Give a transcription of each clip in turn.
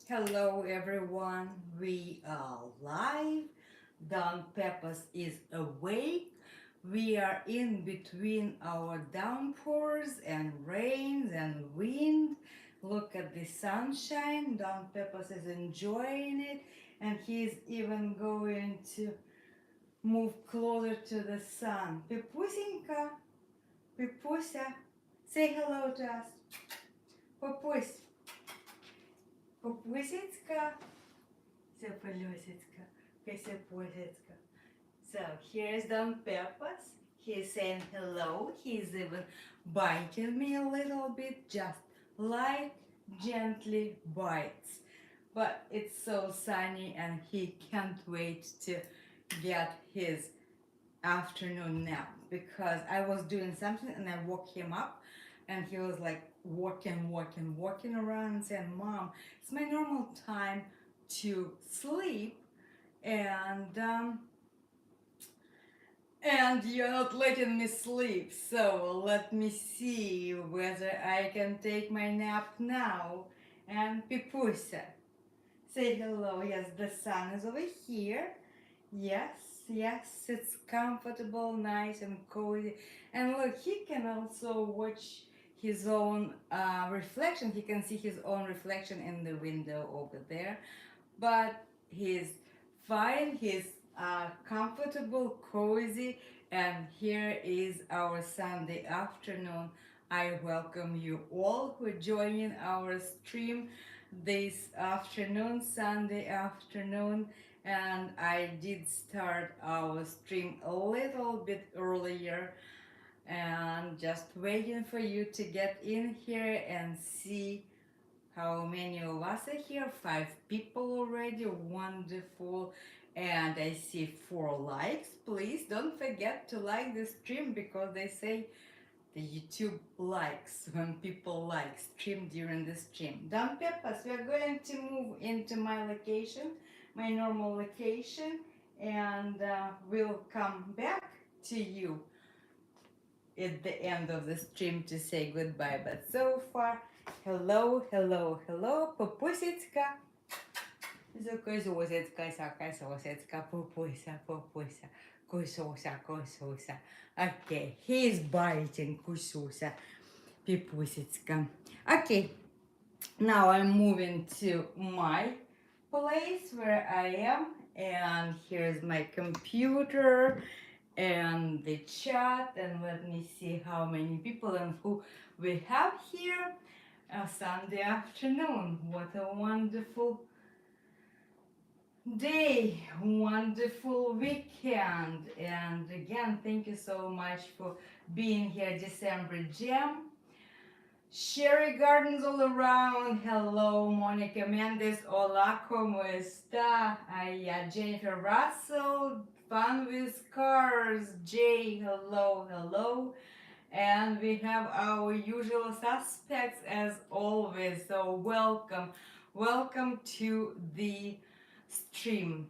Hello everyone, we are live. Don Peppers is awake. We are in between our downpours and rains and wind. Look at the sunshine. Don Peppers is enjoying it and he's even going to move closer to the sun. Pipusinka, Pipusa, say hello to us. Папусь, Папусечка, Запалюсечка, Косяпусечка. So here's Don Peppers. He's saying hello. He's even biting me a little bit, just like gently bites. But it's so sunny and he can't wait to get his afternoon nap because I was doing something and I woke him up and he was like walking around and saying, Mom, it's my normal time to sleep and you're not letting me sleep, so let me see whether I can take my nap now. And Pipusa, say hello. Yes, the sun is over here. Yes, yes, it's comfortable, nice and cozy. And look, he can also watch his own reflection. He can see his own reflection in the window over there. But he's fine, he's comfortable, cozy, and here is our Sunday afternoon. I welcome you all who are joining our stream this afternoon, Sunday afternoon, and I did start our stream a little bit earlier and just waiting for you to get in here and see how many of us are here? 5 people already. Wonderful. And I see 4 likes. Please don't forget to like the stream because they say the YouTube likes when people like stream during the stream. Don Peppers, we are going to move into my location, my normal location, and we'll come back to you at the end of the stream to say goodbye. But so far, hello, hello, hello, Папусечка. Козосечка, кососечка, Папуся, Папуся, Косося, Косося. Okay, he's biting Кусуся, Пипусечка. Okay, now I'm moving to my place where I am, and here's my computer and the chat, and let me see how many people and who we have here. Sunday afternoon, what a wonderful day, wonderful weekend. And again, thank you so much for being here. December Jam, Sherry Gardens all around. Hello, Monica Mendes. Hola, ¿cómo está? Jennifer Russell. Fun with Cars. Jay, hello, hello. And we have our usual suspects as always. So welcome. Welcome to the stream.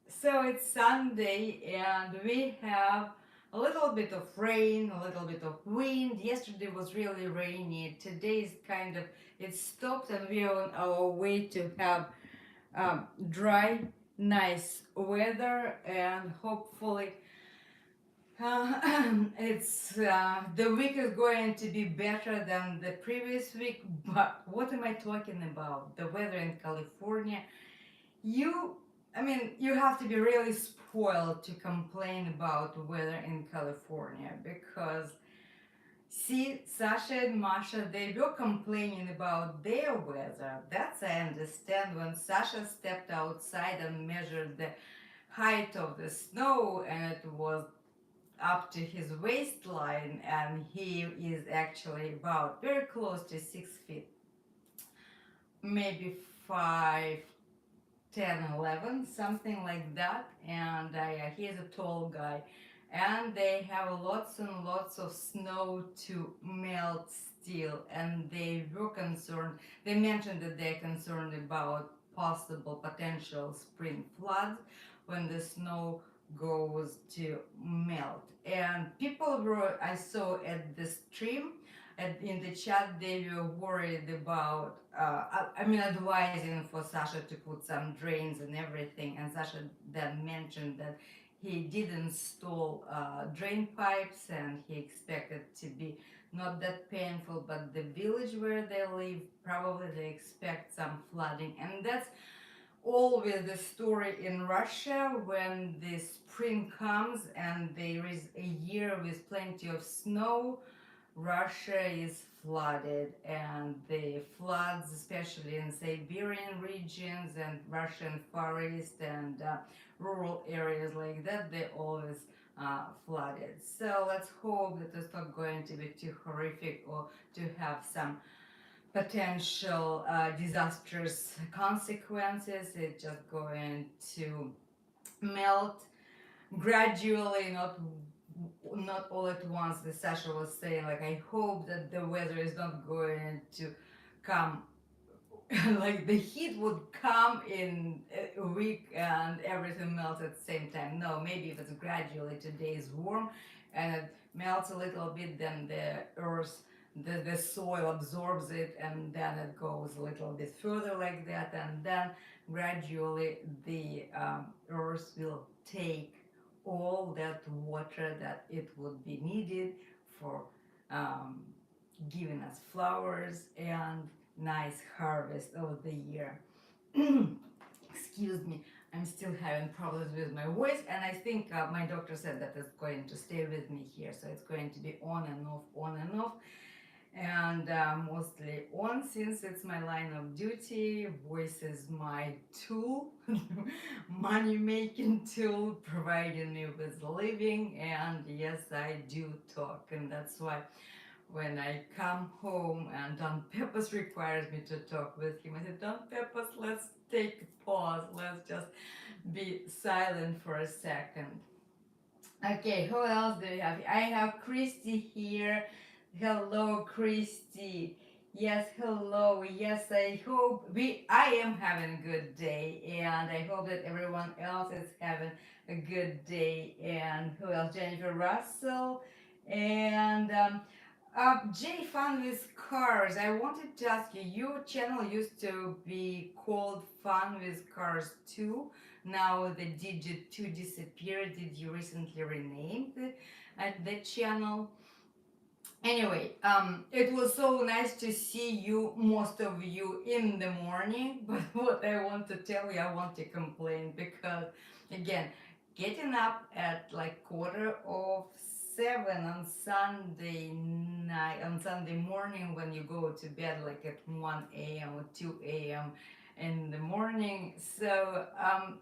So it's Sunday and we have a little bit of rain, a little bit of wind. Yesterday was really rainy. Today is kind of, it stopped and we are on our way to have dry, nice weather, and hopefully it's the week is going to be better than the previous week. But what am I talking about? The weather in California. You you have to be really spoiled to complain about weather in California because see, Sasha and Masha, they were complaining about their weather. That's I understand when Sasha stepped outside and measured the height of the snow and it was up to his waistline and he is actually about very close to 6 feet, maybe 5, 10, 11, something like that. And he's a tall guy. And they have lots and lots of snow to melt still. And they were concerned, they mentioned that they're concerned about possible potential spring floods when the snow goes to melt. And people were, I saw at the stream, in the chat they were worried about, I mean, advising for Sasha to put some drains and everything. And Sasha then mentioned that he did install drain pipes and he expected to be not that painful, but the village where they live, probably they expect some flooding. And that's always the story in Russia when the spring comes and there is a year with plenty of snow. Russia is flooded, and the floods, especially in Siberian regions and Russian Far East and rural areas like that, they always flooded. So let's hope that it's not going to be too horrific or to have some potential disastrous consequences. It's just going to melt gradually, not all at once. The Sasha was saying, like, I hope that the weather is not going to come like the heat would come in a week and everything melts at the same time. No, maybe if it's gradually, today is warm and it melts a little bit, then the earth, the soil absorbs it, and then it goes a little bit further like that, and then gradually the earth will take all that water that it would be needed for um, giving us flowers and nice harvest of the year. Excuse me, I'm still having problems with my voice, and I think my doctor said that it's going to stay with me here, so it's going to be on and off, on and off, and mostly on since it's my line of duty. Voice is my tool, money making tool, providing me with a living, and yes, I do talk, and that's why when I come home and Don Peppers requires me to talk with him, I said, Don Peppers, let's take a pause. Let's just be silent for a second. Okay, who else do we have? I have Christy here. Hello, Christy. Yes, hello. Yes, I am having a good day, and I hope that everyone else is having a good day. And who else? Jennifer Russell and Jay Fun with Cars. I wanted to ask you, your channel used to be called Fun with Cars 2. Now the digit 2 disappeared. Did you recently rename the channel? Anyway, it was so nice to see you, most of you, in the morning. But what I want to tell you, I want to complain because, again, getting up at like 6:45 on Sunday night, on Sunday morning, when you go to bed like at 1 a.m. or 2 a.m. in the morning. So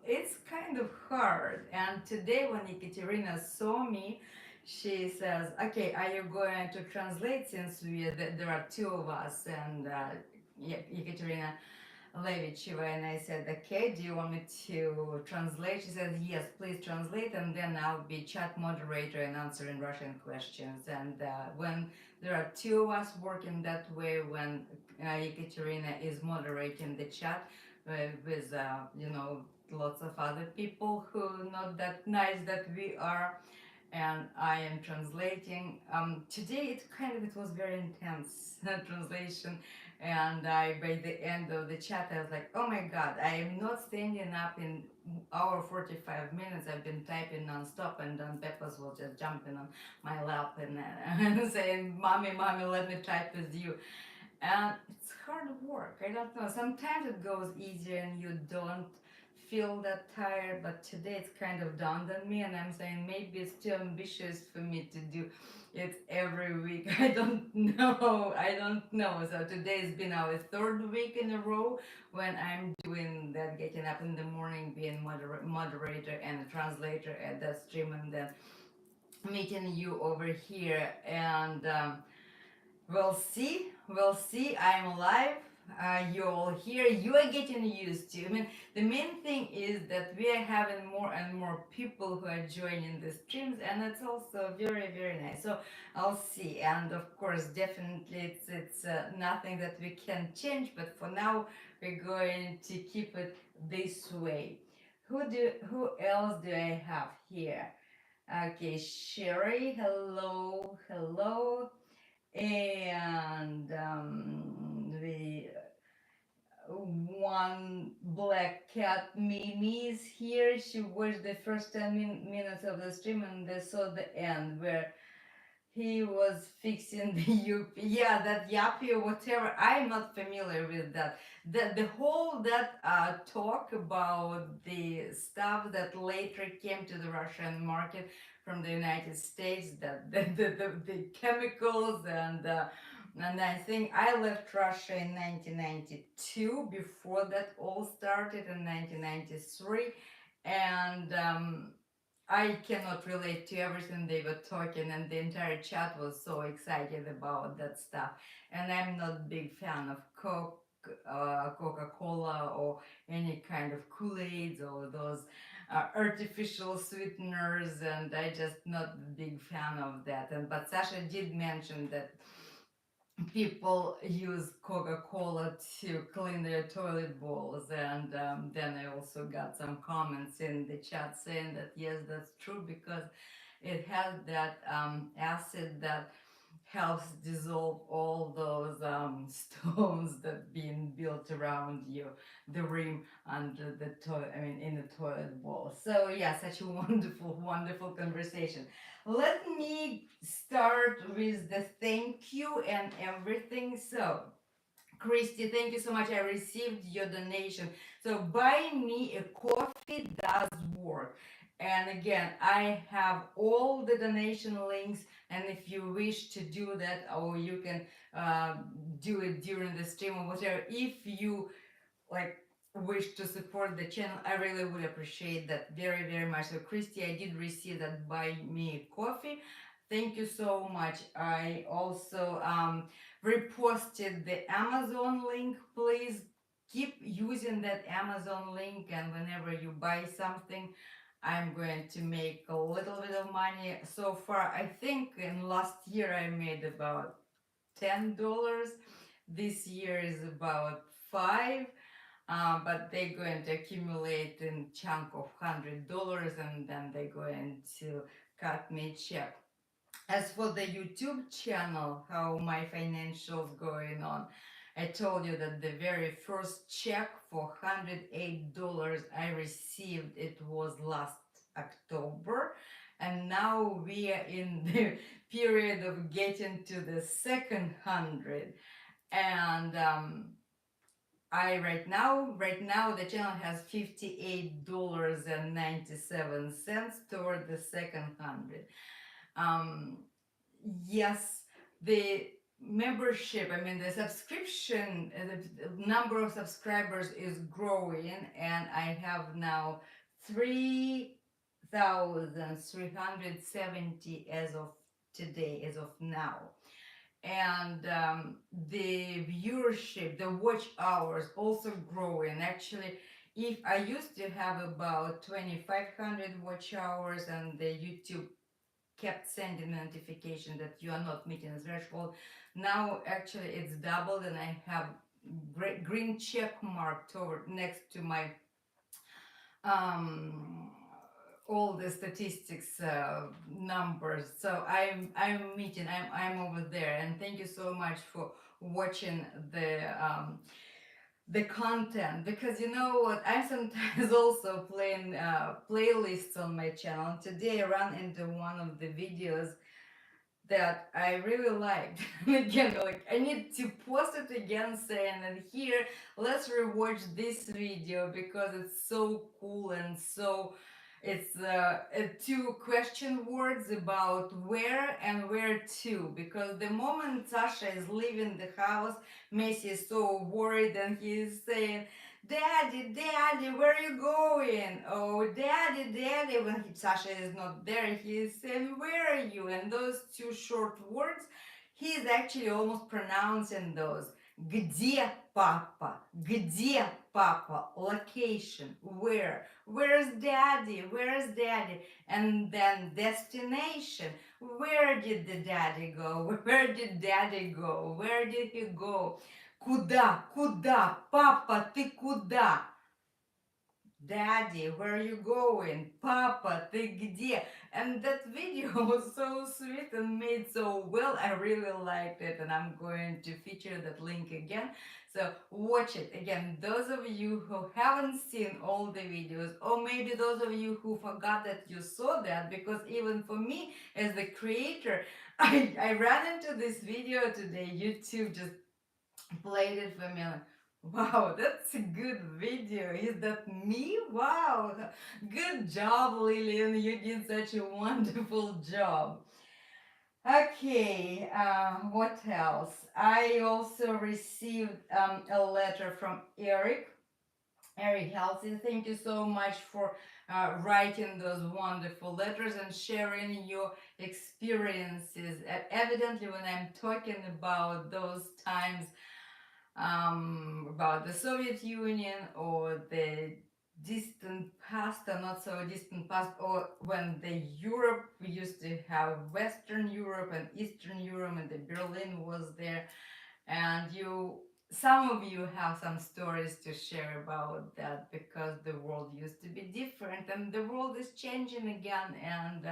it's kind of hard. And today, when Ekaterina saw me, she says, okay, are you going to translate, since there are two of us, and Ekaterina Levicheva, and I said, okay, do you want me to translate? She says, yes, please translate, and then I'll be chat moderator and answering Russian questions. And when there are two of us working that way, when Ekaterina is moderating the chat with lots of other people who not that nice that we are, and I am translating. Today it was very intense translation, and by the end of the chat I was like, oh my god, I am not standing up in hour 45 minutes. I've been typing non-stop, and Don Peppers was just jumping on my lap and, and saying, mommy, let me type with you. And it's hard work. I don't know. Sometimes it goes easier and you don't feel that tired, but today it's kind of dawned on me, and I'm saying maybe it's too ambitious for me to do it every week. I don't know. I don't know. So today has been our third week in a row when I'm doing that, getting up in the morning, being moderator and a translator at that stream, and then meeting you over here. And we'll see. We'll see. I'm alive. You're all here. You are getting used to. I mean, the main thing is that we are having more and more people who are joining the streams, and it's also very, very nice. So I'll see. And of course, definitely, it's nothing that we can change. But for now, we're going to keep it this way. Who else do I have here? Okay, Sherry. Hello, hello. and the one black cat Mimi is here. She watched the first 10 minutes of the stream and they saw the end where he was fixing the yuppie. Yeah, that yuppie or whatever. I'm not familiar with that. The whole that talk about the stuff that later came to the Russian market from the United States, that the chemicals and I think I left Russia in 1992. Before that all started in 1993, and I cannot relate to everything they were talking, and the entire chat was so excited about that stuff. And I'm not big fan of Coca-Cola or any kind of Kool-Aids or those artificial sweeteners, and I just not a big fan of that. And but Sasha did mention that people use Coca-Cola to clean their toilet bowls, and then I also got some comments in the chat saying that yes, that's true, because it has that acid that helps dissolve all those stones that being built around you, the rim under the toilet, I mean in the toilet bowl. So yeah, such a wonderful conversation. Let me start with the thank you and everything. So Christy, thank you so much. I received your donation. So buy me a coffee does work. And again, I have all the donation links. And if you wish to do that, or you can do it during the stream or whatever, if you like wish to support the channel, I really would appreciate that very much. So Christy, I did receive that buy me coffee. Thank you so much. I also reposted the Amazon link. Please keep using that Amazon link, and whenever you buy something, I'm going to make a little bit of money. So far, I think in last year I made about $10. This year is about 5, but they're going to accumulate in chunk of $100, and then they're going to cut me a check. As for the YouTube channel, how my financials going on, I told you that the very first check for $108 I received, it was last October, and now we are in the period of getting to the second 100. And I right now the channel has $58.97 toward the second 100. um yes, the membership, I mean the subscription, the number of subscribers is growing, and I have now 3,370 as of today, as of now. And the viewership, the watch hours also growing. Actually, if I used to have about 2,500 watch hours, and the YouTube kept sending notification that you are not meeting the threshold. Now actually it's doubled, and I have green check mark toward next to my um all the statistics numbers. So I'm meeting, I'm over there, and thank you so much for watching the content, because you know what, I'm sometimes also playing playlists on my channel, and today I ran into one of the videos that I really liked. And again, like I need to post it again, saying that here, let's rewatch this video because it's so cool, and so it's two question words about where and where to. Because the moment Sasha is leaving the house, Messi is so worried, and he's saying, "Daddy, Daddy, where are you going? Oh, Daddy, Daddy." When Sasha is not there, he is saying, "Where are you?" And those two short words, he is actually almost pronouncing those. Где папа? Где папа? Location. Where? Where's Daddy? Where's Daddy? And then destination. Where did the Daddy go? Where did Daddy go? Where did he go? Куда? Куда? Папа, ты куда? Daddy, where are you going? Papa, ты где? And that video was so sweet and made so well. I really liked it, and I'm going to feature that link again. So watch it again. Those of you who haven't seen all the videos, or maybe those of you who forgot that you saw that, because even for me as the creator, I ran into this video today. YouTube just played it for me. Like, wow, that's a good video. Is that me? Wow, good job, Lillian. You did such a wonderful job. Okay, what else? I also received a letter from Eric. Eric Halsey, thank you so much for writing those wonderful letters and sharing your experiences. Evidently, when I'm talking about those times about the Soviet Union or the distant past or not so distant past, or when the Europe, we used to have Western Europe and Eastern Europe, and the Berlin was there, and some of you have some stories to share about that, because the world used to be different and the world is changing again. And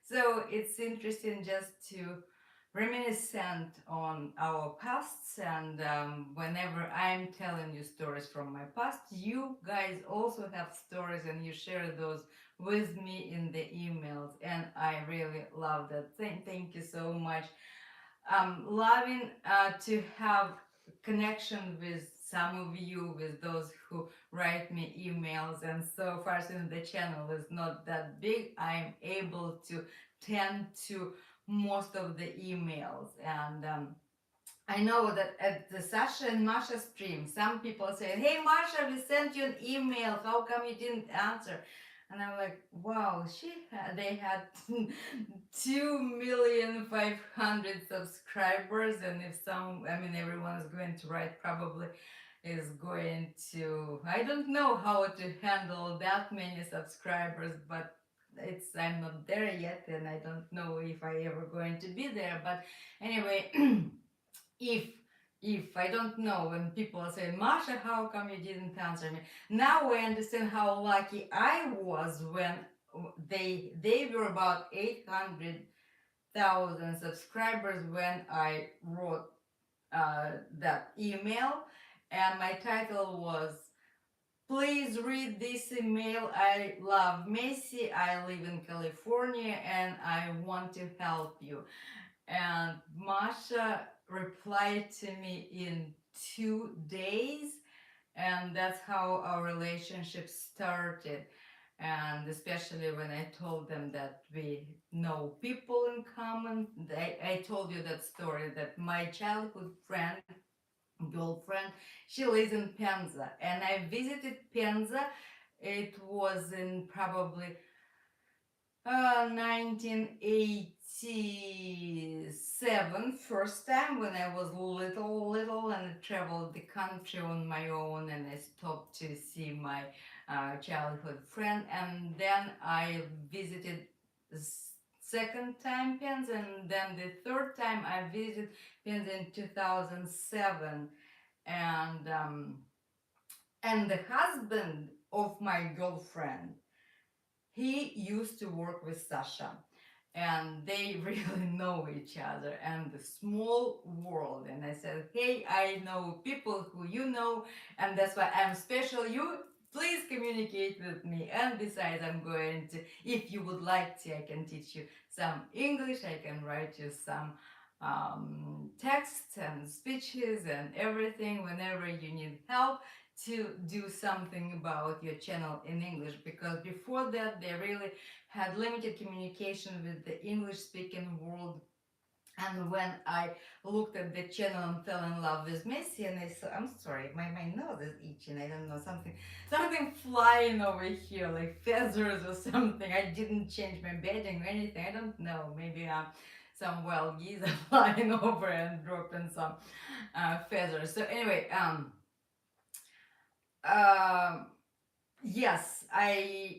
so it's interesting just to reminiscent on our pasts, and whenever I'm telling you stories from my past, you guys also have stories and you share those with me in the emails, and I really love that. Thank you so much. Loving to have connection with some of you, with those who write me emails, and so far since the channel is not that big, I'm able to tend to most of the emails. And I know that at the Sasha and Masha stream, some people say, "Hey Masha, we sent you an email. How come you didn't answer?" And I'm like, "Wow, they had 2,500,000 subscribers, and if everyone is going to write, probably is going to, I don't know how to handle that many subscribers, but I'm not there yet, and I don't know if I ever going to be there. But anyway." if I don't know, when people say, "Masha, how come you didn't answer me?" Now I understand how lucky I was when they were about 800,000 subscribers when I wrote that email, and my title was, "Please read this email. I love Messi. I live in California and I want to help you." And Masha replied to me in 2 days, and that's how our relationship started. And especially when I told them that we know people in common, I told you that story, that my childhood friend, girlfriend, she lives in Penza, and I visited Penza. It was in probably 1987, first time when I was little, and I traveled the country on my own, and I stopped to see my childhood friend, and then I visited second time Pens, and then the third time I visited Pens in 2007, and the husband of my girlfriend, he used to work with Sasha, and they really know each other, and the small world. And I said, "Hey, I know people who you know, and that's why I'm special. You please communicate with me. And besides, I'm going to, if you would like to, I can teach you some English. I can write you some texts and speeches and everything whenever you need help to do something about your channel in English." Because before that, they really had limited communication with the English speaking world. And when I looked at the channel and fell in love with Messi, and I saw, I'm sorry, my nose is itching. I don't know, something flying over here, like feathers or something. I didn't change my bedding or anything. I don't know. Maybe some wild geese are flying over and dropping some feathers. So anyway, um, yes,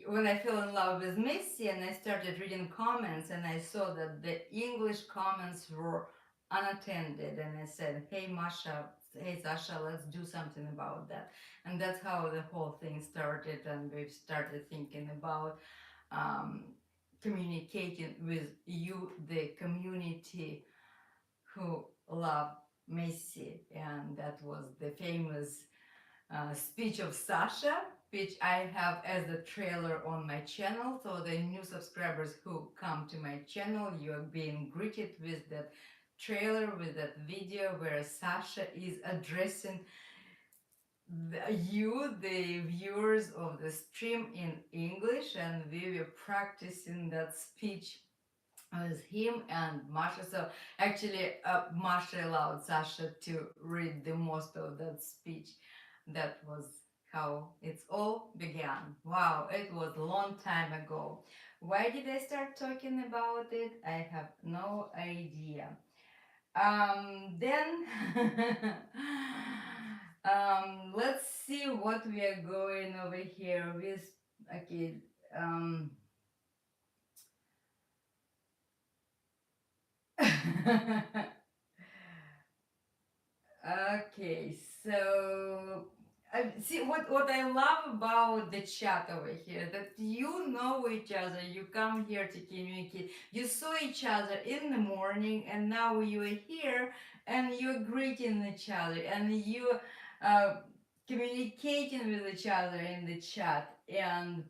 when I fell in love with Messi and I started reading comments, and I saw that the English comments were unattended, and I said, "Hey Masha, hey Sasha, let's do something about that. And that's how the whole thing started, and we've started thinking about um, communicating with you, the community who love Messi. And that was the famous speech of Sasha, which I have as a trailer on my channel. So the new subscribers who come to my channel, you are being greeted with that trailer, with that video where Sasha is addressing you, the viewers of the stream, in English, and we were practicing that speech with him and Masha. So actually, Masha allowed Sasha to read the most of that speech. That was how it all began. Wow, it was a long time ago. Why did I start talking about it? I have no idea. Then let's see what we are going over here with. Okay. Um, Okay, so see what I love about the chat over here, that you know each other, you come here to communicate, you saw each other in the morning, and now you are here and you're greeting each other, and you uh, communicating with each other in the chat. And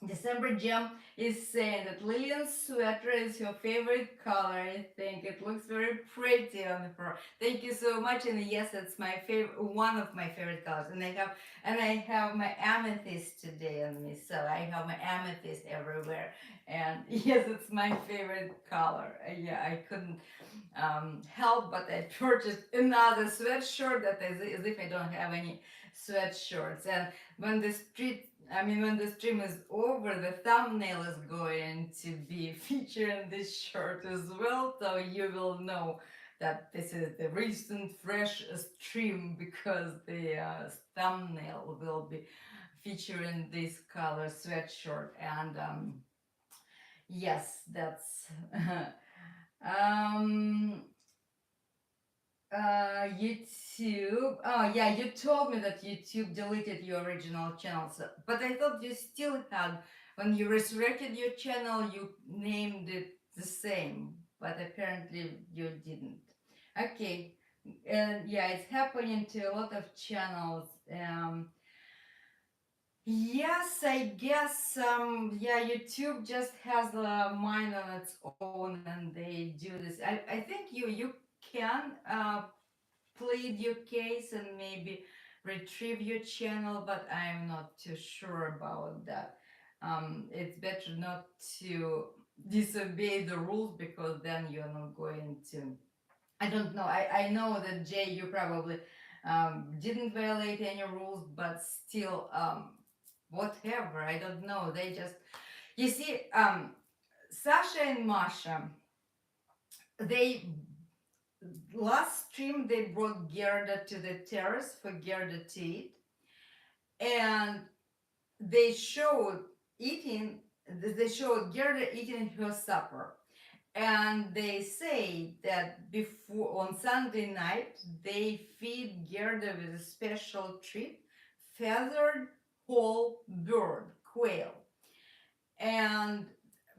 December Jam is saying that Lillian's sweater is her favorite color. I think it looks very pretty on her. Thank you so much. And yes, it's my favorite, one of my favorite colors. And I have my amethyst today on me. So I have my amethyst everywhere. And yes, it's my favorite color. Yeah, I couldn't help but I purchased another sweatshirt that is as if I don't have any sweatshirts. And when the street when the stream is over, the thumbnail is going to be featuring this shirt as well, so you will know that this is the recent fresh stream, because the thumbnail will be featuring this color sweatshirt. And yes, that's um YouTube. Oh yeah, you told me that YouTube deleted your original channel, so, but I thought you still had, when you resurrected your channel, you named it the same, but apparently you didn't. Okay, and yeah, it's happening to a lot of channels. Yes, I guess. Yeah, YouTube just has a mind on its own, and they do this. I think you can plead your case and maybe retrieve your channel, but I'm not too sure about that. It's better not to disobey the rules, because then you're not going to. I don't know. I know that Jay, you probably didn't violate any rules, but still, whatever. I don't know. They just, you see, Sasha and Masha, they last stream they brought Gerda to the terrace for Gerda to eat, and they showed eating. They showed Gerda eating her supper, and they say that before on Sunday night they feed Gerda with a special treat, feathered whole bird, quail. And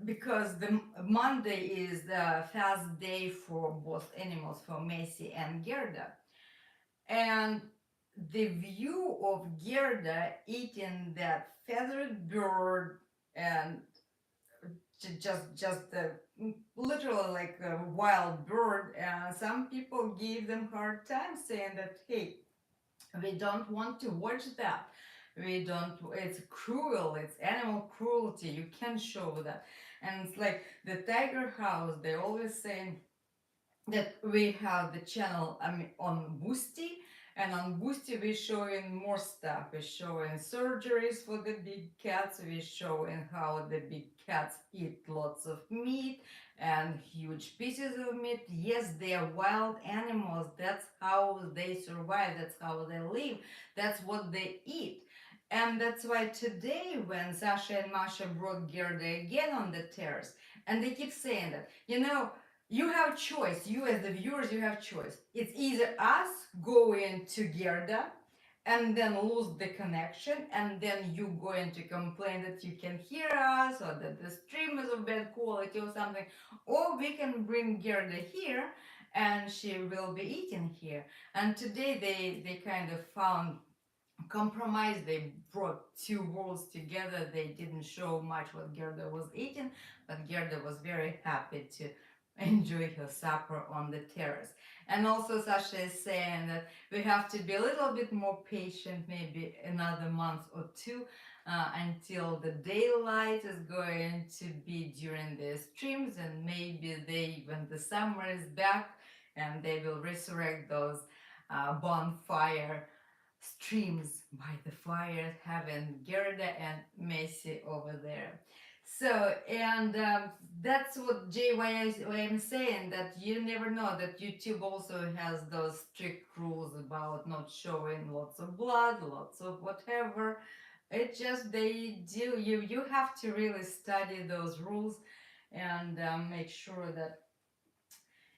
because the Monday is the fast day for both animals, for Messi and Gerda, and the view of Gerda eating that feathered bird, and just literally like a wild bird, and some people gave them hard time, saying that, hey, we don't want to watch that, we don't, it's cruel, it's animal cruelty, you can't show that. And it's like the Tiger House, they always say that we have the channel, on Boosty, and on Boosty we're showing more stuff. We're showing surgeries for the big cats, we're showing how the big cats eat lots of meat and huge pieces of meat. Yes, they are wild animals, that's how they survive, that's how they live, that's what they eat. And that's why today, when Sasha and Masha brought Gerda again on the terrace, and they keep saying that, you have choice. You as the viewers, you have choice. It's either us going to Gerda and then lose the connection, and then you going to complain that you can hear us or that the stream is of bad quality or something, or we can bring Gerda here and she will be eating here. And today they kind of found compromise. They brought two worlds together. They didn't show much what Gerda was eating, but Gerda was very happy to enjoy her supper on the terrace. And also Sasha is saying that we have to be a little bit more patient, maybe another month or two, until the daylight is going to be during the streams, and maybe they, when the summer is back, and they will resurrect those bonfire streams by the fire, having Gerda and Messi over there. So, and that's what why I'm saying that you never know that YouTube also has those strict rules about not showing lots of blood, lots of whatever. It just they do. You have to really study those rules and make sure that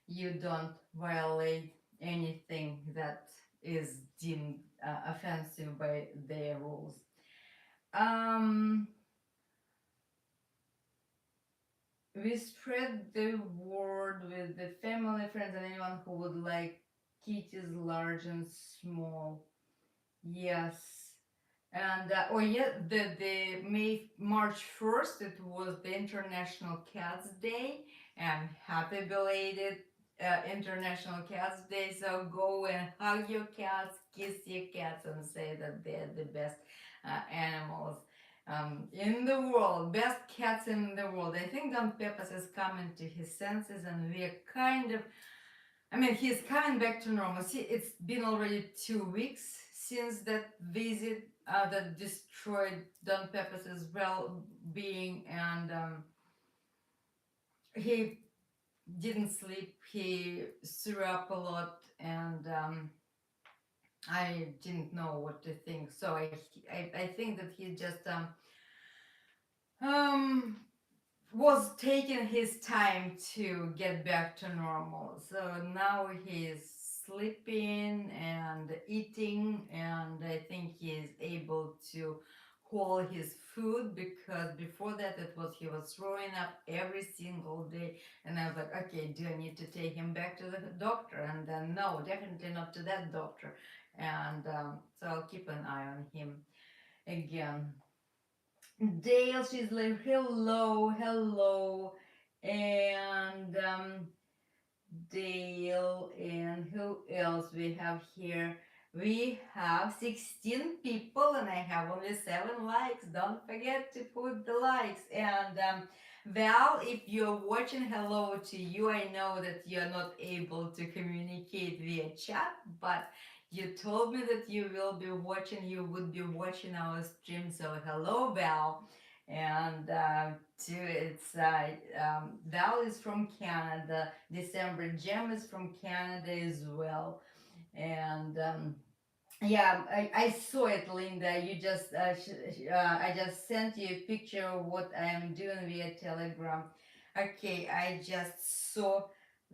you don't violate anything that is deemed offensive by their rules. Um, we spread the word with the family, friends, and anyone who would like kitties large and small. Yes. And oh yeah, the March 1st, it was the International Cats Day, and happy belated International Cats Day. So go and hug your cats, kiss your cats, and say that they're the best animals in the world, best cats in the world. I think Don Pepas is coming to his senses, and we're kind of, I mean, he's coming back to normalcy. It's been already 2 weeks since that visit that destroyed Don Pepas's well-being, and he didn't sleep. He threw up a lot, and I didn't know what to think. So I think that he just um was taking his time to get back to normal. So now he's sleeping and eating, and I think he is able to hold his food, because before that it was he was throwing up every single day, and I was like, okay, do I need to take him back to the doctor? And then no, definitely not to that doctor. And so I'll keep an eye on him again. Dale, she's like, hello, hello. And Dale, and who else we have here? We have 16 people, and I have only 7 likes. Don't forget to put the likes. And Val, if you're watching, hello to you. I know that you're not able to communicate via chat, but you told me that you will be watching, you would be watching our stream. So hello, Val. And it's Val is from Canada. December Gem is from Canada as well. And yeah, I saw it, Linda. You just I just sent you a picture of what I am doing via Telegram. Okay, I just saw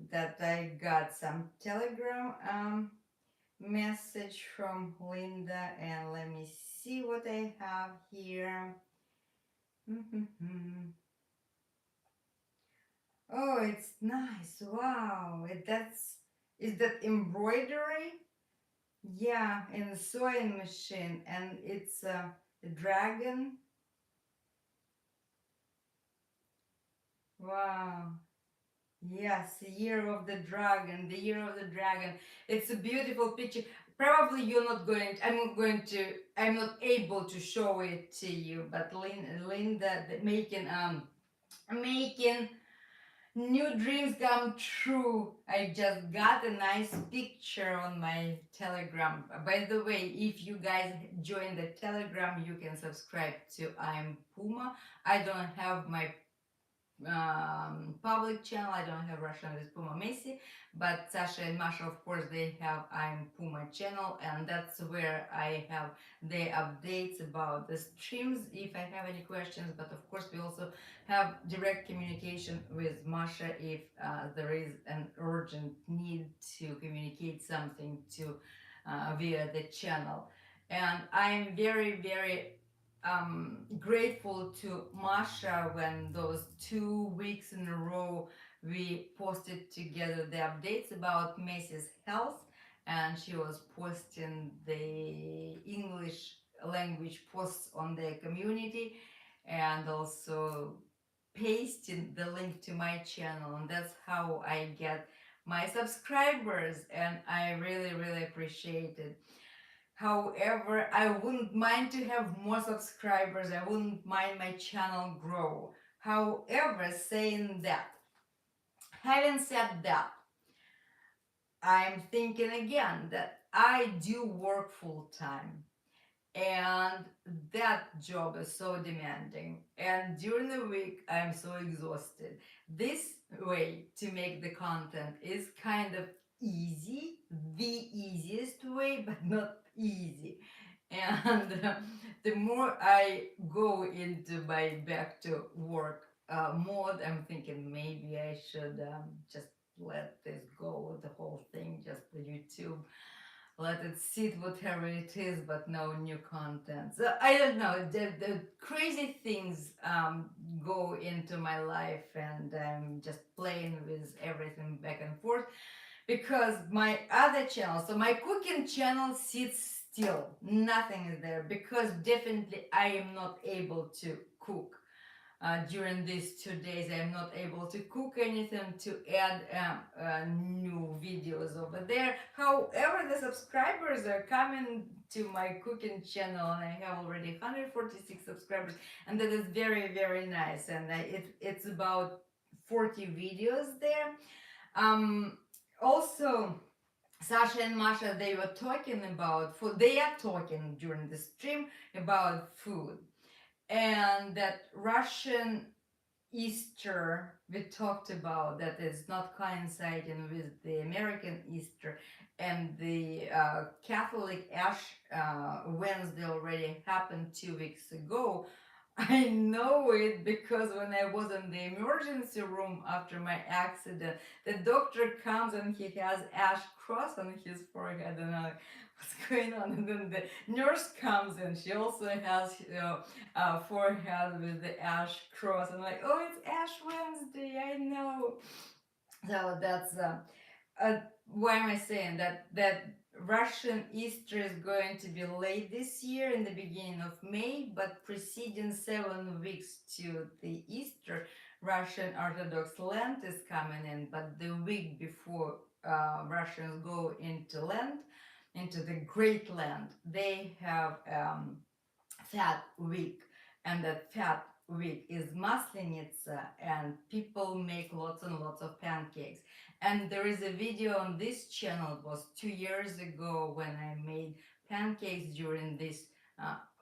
that I got some Telegram message from Linda, and let me see what I have here. Oh, it's nice. Wow. Is that embroidery? Yeah, in the sewing machine, and it's a dragon. Wow. Yes, the year of the dragon, the year of the dragon. It's a beautiful picture. Probably you're not going to, I'm not able to show it to you, but Linda making new dreams come true. I just got a nice picture on my Telegram. By the way, if you guys join the Telegram, you can subscribe to I'm Puma. I don't have my public channel. I don't have Russian with Puma Messi, but Sasha and Masha, of course, they have I'm Puma channel, and that's where I have the updates about the streams if I have any questions. But of course, we also have direct communication with Masha if there is an urgent need to communicate something to via the channel. And I'm very, very grateful to Masha when those 2 weeks in a row we posted together the updates about Messi's health, and she was posting the English language posts on the community and also pasting the link to my channel, and that's how I get my subscribers, and I really, really appreciate it. However, I wouldn't mind to have more subscribers. I wouldn't mind my channel grow. However, having said that, I'm thinking again that I do work full time, and that job is so demanding, and during the week I'm so exhausted. This way to make the content is kind of easy, the easiest way, but not easy. And the more I go into my back to work mode, I'm thinking maybe I should just let this go, the whole thing, just the YouTube, let it sit whatever it is, but no new content. So I don't know, the crazy things go into my life, and I'm just playing with everything back and forth because my other channel, so my cooking channel, sits still, nothing is there, because definitely I am not able to cook. During these 2 days I'm not able to cook anything, to add new videos over there. However, the subscribers are coming to my cooking channel, and I have already 146 subscribers, and that is very, very nice. And it's about 40 videos there. um, Also, Sasha and Masha, they were talking about food. They are talking during the stream about food, and that Russian Easter we talked about, that is not coinciding with the American Easter, and the Catholic Ash Wednesday already happened 2 weeks ago. I know it because when I was in the emergency room after my accident, the doctor comes and he has ash cross on his forehead, and I'm like, what's going on? And then the nurse comes and she also has, forehead with the ash cross. I'm like, oh, it's Ash Wednesday, I know. So that's why am I saying that Russian Easter is going to be late this year in the beginning of May, but preceding 7 weeks to the Easter, Russian Orthodox Lent is coming in. But the week before Russians go into Lent, into the Great Lent, they have Fat Week, and that Fat Week is Maslenitsa, and people make lots and lots of pancakes. And there is a video on this channel, it was 2 years ago, when I made pancakes during this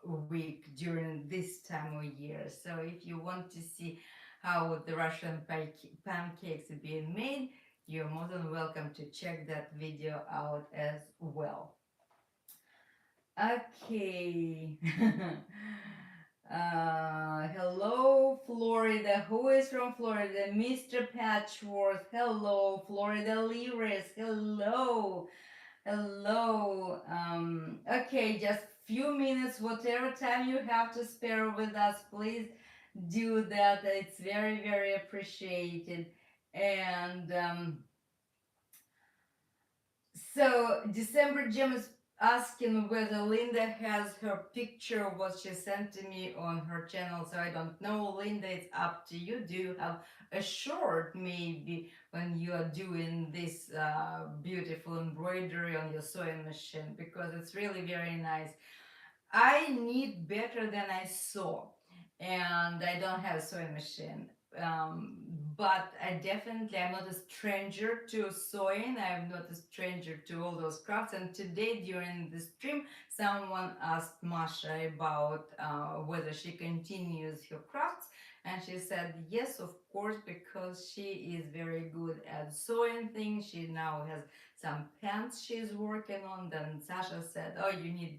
week, during this time of year. So if you want to see how the Russian pancakes are being made, you're more than welcome to check that video out as well. Okay. Hello, Florida. Who is from Florida? Mr. Patchworth. Hello, Florida Lyris. Hello. Hello. Okay, just few minutes, whatever time you have to spare with us, please do that. It's very, very appreciated. And so December Gem is asking whether Linda has her picture of what she sent to me on her channel. So I don't know, Linda, it's up to you. Do you have a short maybe when you are doing this beautiful embroidery on your sewing machine? Because it's really very nice. I knit better than I sew, and I don't have a sewing machine. But I'm not a stranger to sewing. I'm not a stranger to all those crafts. And today during the stream, someone asked Masha about whether she continues her crafts, And she said, yes, of course, because she is very good at sewing things. She now has some pants she's working on. Then Sasha said, oh,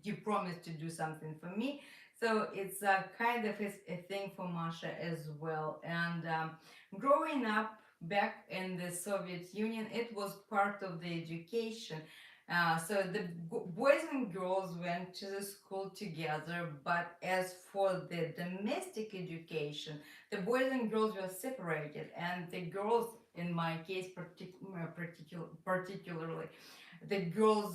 you promised to do something for me. So it's a kind of a thing for Masha as well. And growing up back in the Soviet Union, it was part of the education. So the boys and girls went to the school together, but as for the domestic education, the boys and girls were separated, and the girls, in my case particularly, the girls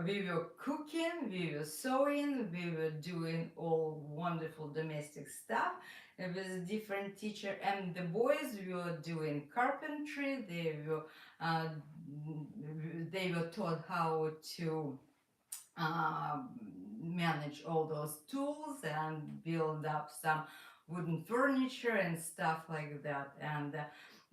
we were cooking, we were sewing, we were doing all wonderful domestic stuff with a different teacher, and the boys were doing carpentry. Uh, they were taught how to uh, manage all those tools and build up some wooden furniture and stuff like that. And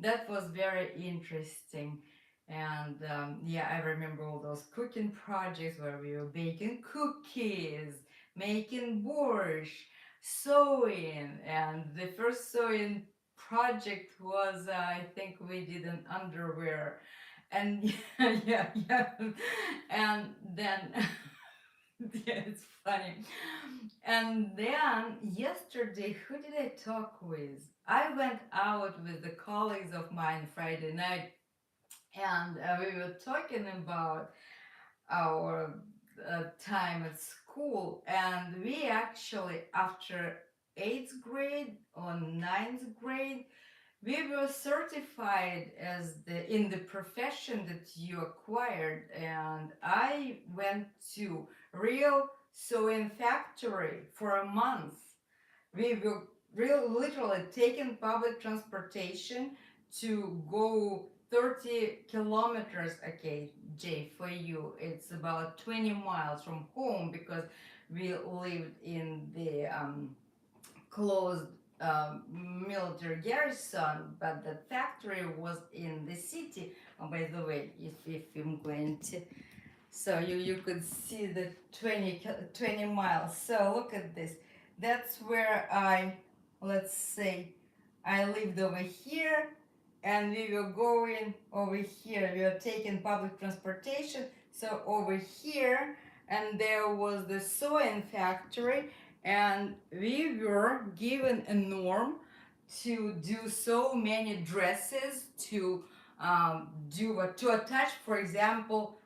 that was very interesting. And yeah, I remember all those cooking projects where we were baking cookies, making borscht, sewing. And the first sewing project was, I think we did an underwear. And yeah. And then yeah, it's funny. And then yesterday, who did I talk with? I went out with the colleagues of mine Friday night, and we were talking about our time at school. And we actually, after eighth grade or ninth grade, we were certified as in the profession that you acquired, and I went to real sewing factory for a month. We were literally taking public transportation to go 30 kilometers. Okay, Jay, for you it's about 20 miles from home, because we lived in the closed military garrison, but the factory was in the city. Oh, by the way, if I'm going to, so you could see the 20 miles. So look at this. That's where let's say, I lived over here, and we were going over here. We were taking public transportation. So over here, and there was the sewing factory, and we were given a norm to do so many dresses, to to attach, for example,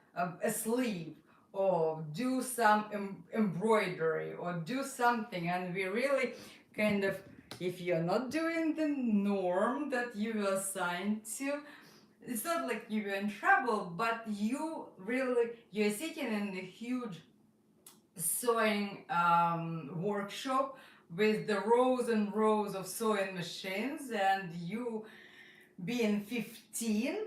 a sleeve, or do some embroidery, or do something. And we really kind of, if you're not doing the norm that you were assigned to, it's not like you were in trouble, but you're sitting in a huge sewing workshop with the rows and rows of sewing machines, and you being 15,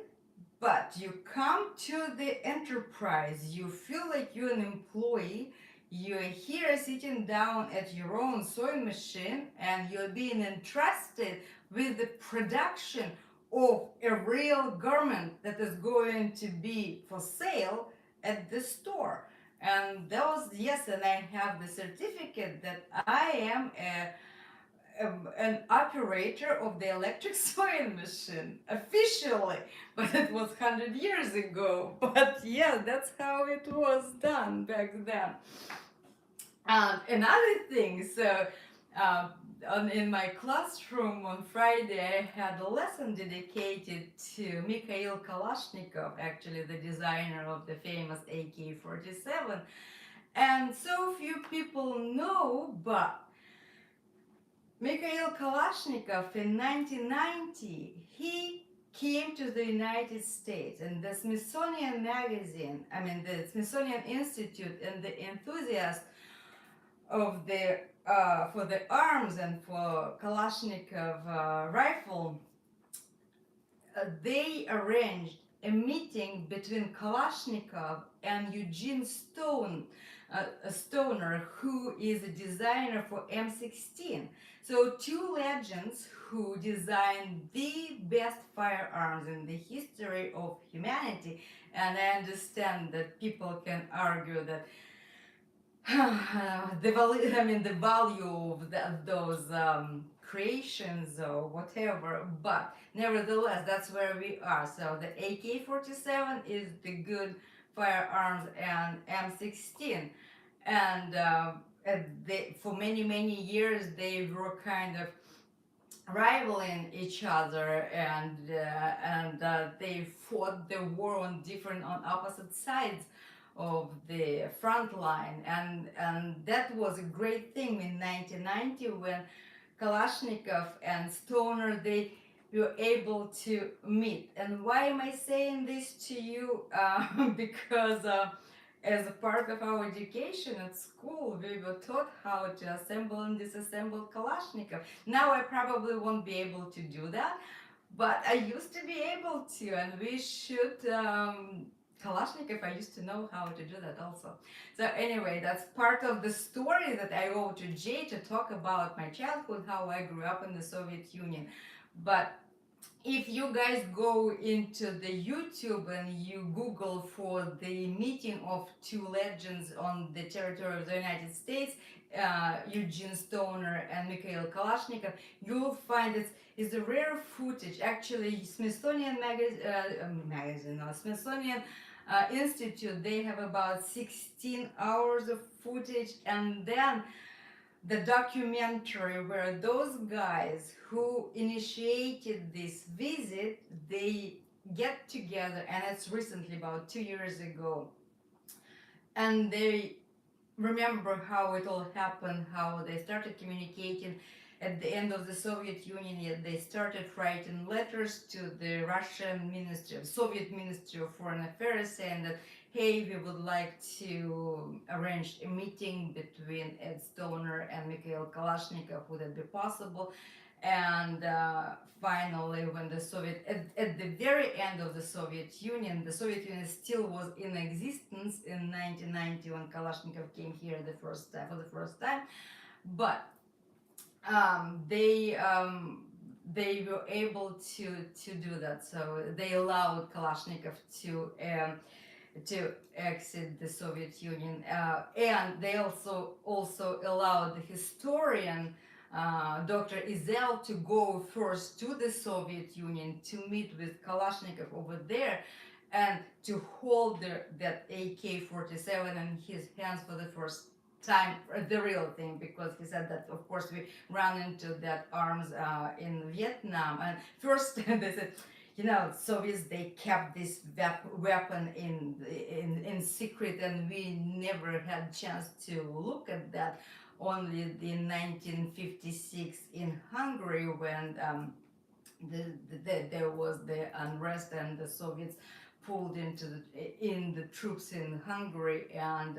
but you come to the enterprise, you feel like you're an employee. You're here sitting down at your own sewing machine, and you're being entrusted with the production of a real garment that is going to be for sale at the store. And those, yes, and I have the certificate that I am an operator of the electric sewing machine officially, but it was 100 years ago. But yeah, that's how it was done back then. Another thing, so in my classroom on Friday, I had a lesson dedicated to Mikhail Kalashnikov, actually the designer of the famous AK-47. And so few people know, but Mikhail Kalashnikov in 1990, he came to the United States, and the Smithsonian magazine, the Smithsonian Institute, and the enthusiast of the for the arms and for Kalashnikov rifle, they arranged a meeting between Kalashnikov and Eugene Stoner, who is a designer for M16. So two legends who designed the best firearms in the history of humanity. And I understand that people can argue that the value of those creations or whatever, but nevertheless, that's where we are. So the AK-47 is the good firearms, and M16, and for many years they were kind of rivaling each other, and they fought the war on opposite sides of the front line, and that was a great thing in 1990 when Kalashnikov and Stoner, they were able to meet. And why am I saying this to you? Because as a part of our education at school, we were taught how to assemble and disassemble Kalashnikov. Now I probably won't be able to do that, but I used to be able to, and we should. Kalashnikov, I used to know how to do that also. So anyway, that's part of the story that I owe to Jay, to talk about my childhood, how I grew up in the Soviet Union. But if you guys go into the YouTube and you Google for the meeting of two legends on the territory of the United States, Eugene Stoner and Mikhail Kalashnikov, you'll find it's a rare footage. Actually, Smithsonian Smithsonian Institute, they have about 16 hours of footage, and then the documentary where those guys who initiated this visit, they get together, and it's recently, about 2 years ago, and they remember how it all happened, how they started communicating at the end of the Soviet Union. They started writing letters to the Soviet Ministry of Foreign Affairs, saying that, hey, we would like to arrange a meeting between Ed Stoner and Mikhail Kalashnikov. Would it be possible? And finally, when at the very end of the Soviet Union still was in existence in 1990 when Kalashnikov came here for the first time, but they were able to do that. So they allowed Kalashnikov to exit the Soviet Union, and they also allowed the historian Dr. Izel to go first to the Soviet Union to meet with Kalashnikov over there, and to hold that AK-47 in his hands for the first time, the real thing, because he said that, of course, we ran into that arms in Vietnam. And first they said, Soviets, they kept this weapon in secret, and we never had chance to look at that. Only in 1956 in Hungary, when there was the unrest and the Soviets pulled in the troops in Hungary, and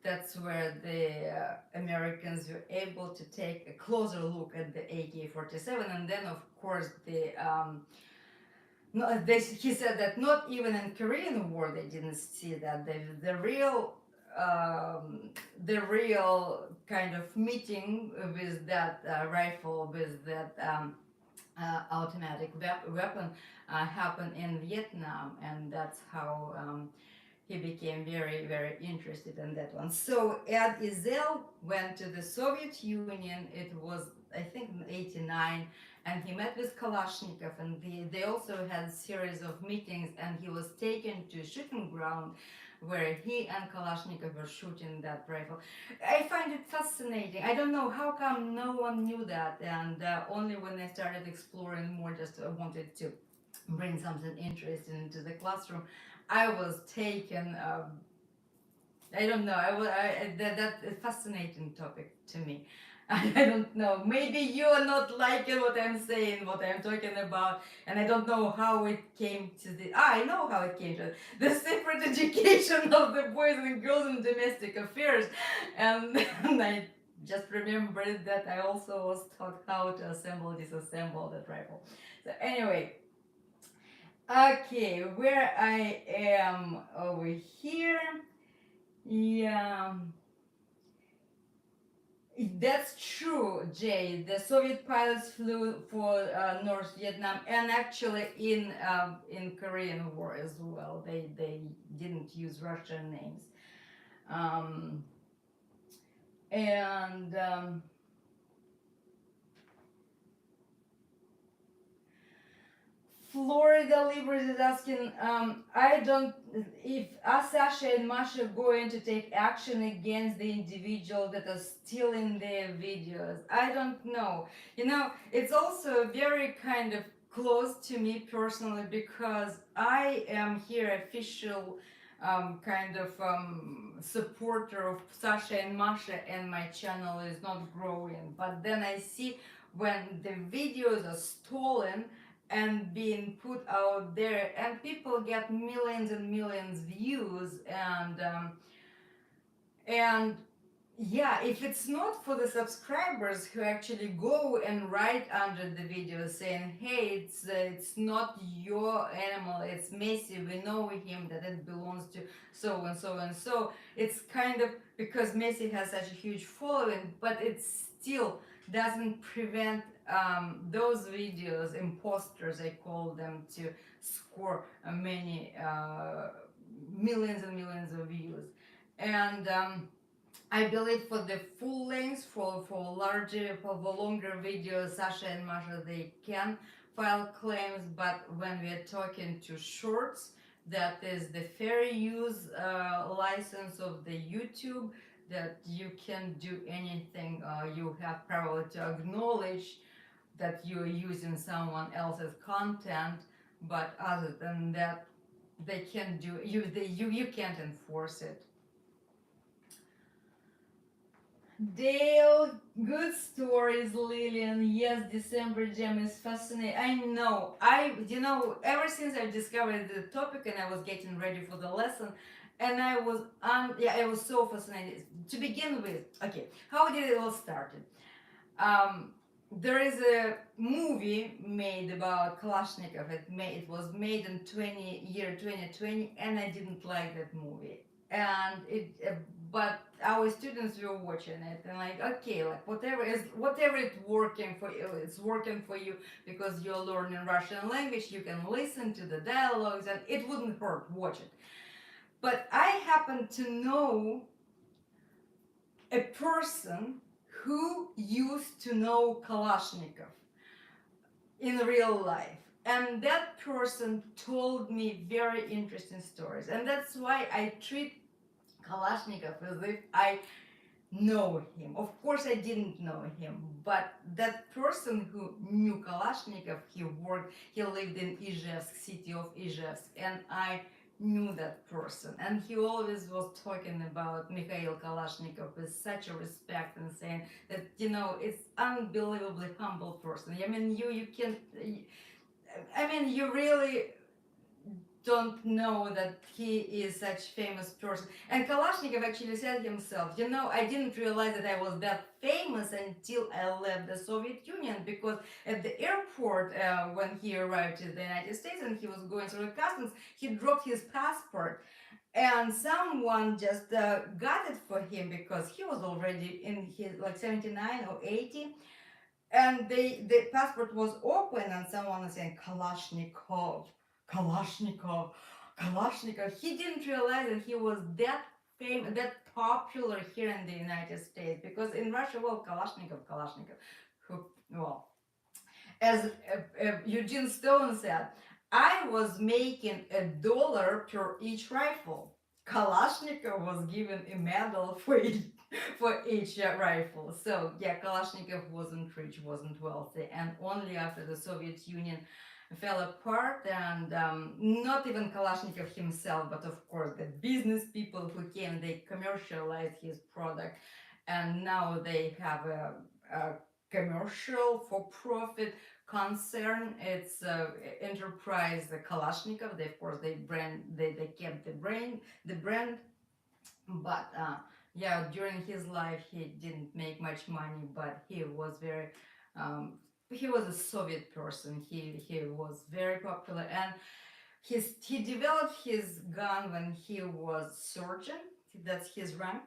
that's where the Americans were able to take a closer look at the AK-47. And then, of course, he said that not even in Korean War they didn't see that. The real kind of meeting with that rifle, with that automatic weapon, happened in Vietnam, and that's how he became very interested in that one. So Ed Izel went to the Soviet Union. It was, I think, in '89, and he met with Kalashnikov, and they also had a series of meetings, and he was taken to a shooting ground where he and Kalashnikov were shooting that rifle. I find it fascinating. I don't know how come no one knew that, and only when I started exploring more, just wanted to bring something interesting into the classroom, I was taken. I don't know. That's a fascinating topic to me. I don't know. Maybe you are not liking what I'm saying, what I'm talking about, and I don't know how it came to the. I know how it came to the separate education of the boys and girls in domestic affairs, and I just remembered that I also was taught how to disassemble that rifle. So anyway. Okay, where I am over here. Yeah, that's true, Jay. The Soviet pilots flew for North Vietnam, and actually in Korean War as well. They didn't use Russian names. Um, And Florida Libres is asking, I don't, if Sasha and Masha going to take action against the individual that are stealing their videos. I don't know. You know, it's also very kind of close to me personally because I am here official kind of supporter of Sasha and Masha, and my channel is not growing. But then I see when the videos are stolen and being put out there, and people get millions and millions views, and yeah, if it's not for the subscribers who actually go and write under the video saying, hey, it's not your animal, it's Messi, we know him, that it belongs to so and so and so. It's kind of because Messi has such a huge following, but it still doesn't prevent those videos, imposters I call them, to score many millions and millions of views. And I believe for the full length, for larger, for the longer videos, Sasha and Masha, they can file claims, but when we are talking to shorts, that is the fair use license of the YouTube, that you can do anything. You have probably to acknowledge that you're using someone else's content, but other than that, they can't do you can't enforce it. Dale, good stories, Lillian. Yes, December Jam is fascinating. I know. Ever since I discovered the topic and I was getting ready for the lesson, and I was so fascinated. To begin with, okay, how did it all started? There is a movie made about Kalashnikov. It was made in 2020, and I didn't like that movie. And but our students were watching it, and like, okay, like whatever it's working for you, it's working for you because you're learning Russian language. You can listen to the dialogues, and it wouldn't hurt. Watch it. But I happen to know a person who used to know Kalashnikov in real life. And that person told me very interesting stories. And that's why I treat Kalashnikov as if I know him. Of course, I didn't know him, but that person who knew Kalashnikov, he lived in Izhevsk, city of Izhevsk, and I knew that person. And he always was talking about Mikhail Kalashnikov with such a respect and saying that, it's unbelievably humble person. I mean, you can, I mean, you really don't know that he is such famous person. And Kalashnikov actually said himself, I didn't realize that I was that famous until I left the Soviet Union, because at the airport, when he arrived to the United States and he was going through the customs, he dropped his passport. And someone just got it for him because he was already in his like 79 or 80, and the passport was open, and someone was saying Kalashnikov, Kalashnikov, Kalashnikov. He didn't realize that he was that famous, that popular here in the United States, because in Russia, well, Kalashnikov, Kalashnikov, who, well, as Eugene Stone said, I was making $1 per each rifle. Kalashnikov was given a medal for each rifle. So yeah, Kalashnikov wasn't rich, wasn't wealthy, and only after the Soviet Union fell apart, and not even Kalashnikov himself, but of course the business people who came, they commercialized his product, and now they have a commercial for profit concern. It's enterprise Kalashnikov. They, of course, they kept the brand, but yeah, during his life he didn't make much money, but he was very he was a Soviet person. He was very popular, and he developed his gun when he was surgeon. That's his rank.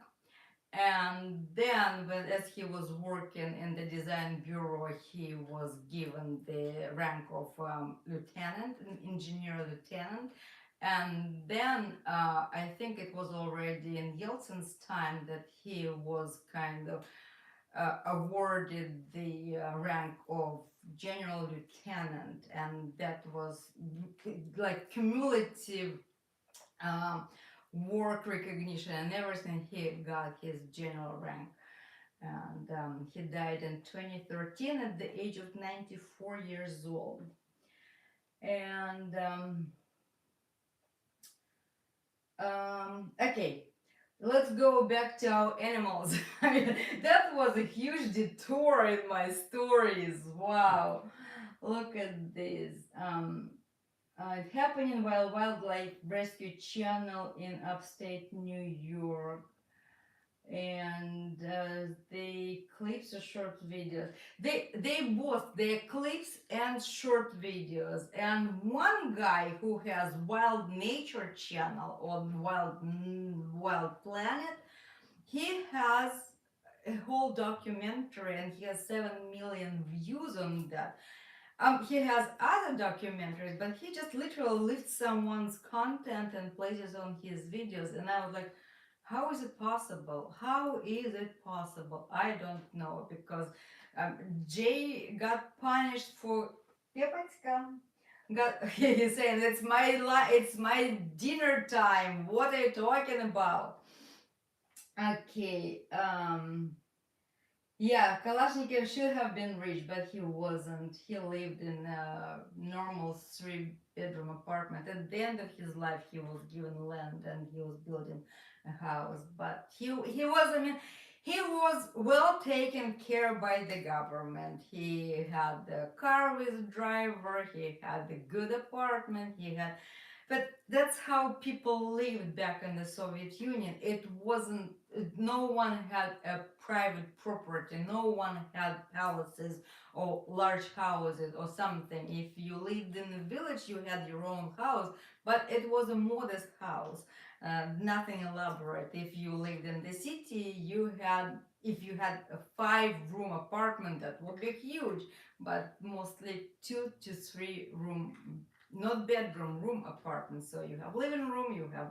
And then, as he was working in the design bureau, he was given the rank of lieutenant, an engineer lieutenant. And then I think it was already in Yeltsin's time that he was kind of awarded the rank of general lieutenant, and that was like cumulative um, work recognition and everything. He got his general rank, and he died in 2013 at the age of 94 years old. And okay, let's go back to our animals. I mean, that was a huge detour in my stories. Wow, look at this. It happening while Wildlife Rescue Channel in upstate New York, and the clips or short videos. They both, they're clips and short videos. And one guy who has Wild Nature Channel on Wild Planet, he has a whole documentary and he has 7 million views on that. He has other documentaries, but he just literally lifts someone's content and places on his videos. And I was like, how is it possible? How is it possible? I don't know, because um, Jay got punished for. Got, he's saying it's my dinner time. What are you talking about? Okay. Yeah, Kalashnikov should have been rich, but he wasn't. He lived in a normal three-bedroom apartment. At the end of his life, he was given land and he was building a house. But he was, I mean, he was well taken care by the government. He had a car with a driver. He had a good apartment. He had, but that's how people lived back in the Soviet Union. It wasn't, no one had a private property, no one had palaces or large houses or something. If you lived in a village, you had your own house, but it was a modest house, nothing elaborate. If you lived in the city, if you had a 5-room apartment, that would be huge, but mostly 2 to 3 room, not bedroom, room apartment. So you have living room, you have